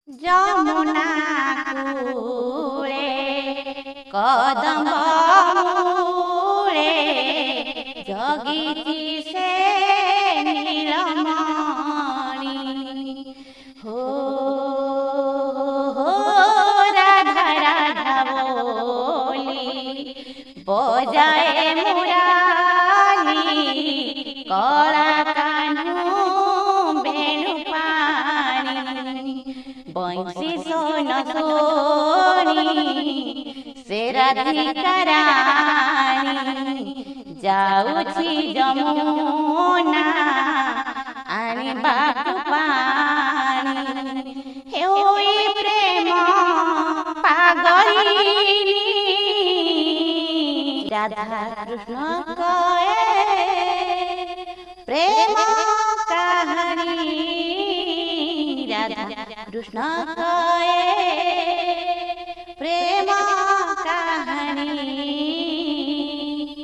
যমুনা কূলে কদম্ব মূলে জগিছি সে নীলমণি হো হো রাধা রাধা বলি বজায় মুরালি কলা কানু বেণু পানি বংশী সোন সোনি ସେ ରାଧିକା ରାଣୀ ଯାଉଛି ଯମୁନା ଆଣିବାକୁ ପାଣି ହେଉଇ ପ୍ରେମ ପାଗଳିନୀ ରାଧା କୃଷ୍ଣ କଏ ପ୍ରେମ କାହାଣୀ ରାଧା କୃଷ୍ଣ କଏ